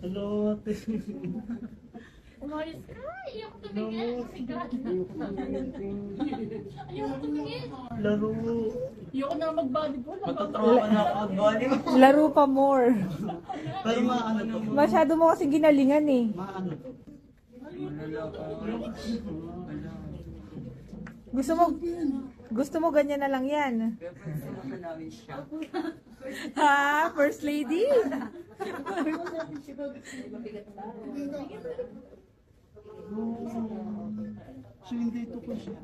Hello, ate. Umayos ka. Iyak ko tumingin. Sigat. Ayaw ko tumingin. Laro. Ayoko na mag-volleyball. Matatrawa na ako mag-volleyball. Laro pa more. Pero maano to? Masyado mo kasi ginalingan eh. Maano to? Gusto mo ganyan na lang yan. Ha? First lady? So hindi ito po siya.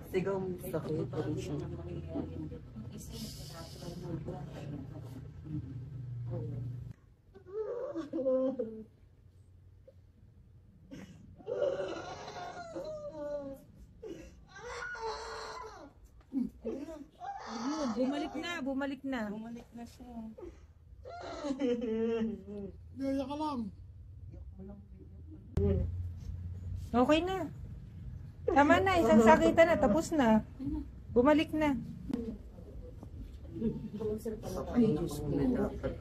Sigaw mo sa corporation. Bumalik na, bumalik na. Bumalik na siya. Gaya ka lang. Okay na. Tama na, isang sakitan na, tapos na. Bumalik na. Ay, Diyos ko na dapat.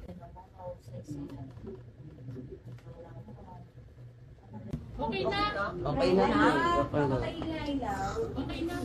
Okay na. Okay na. Okay na. Okay na.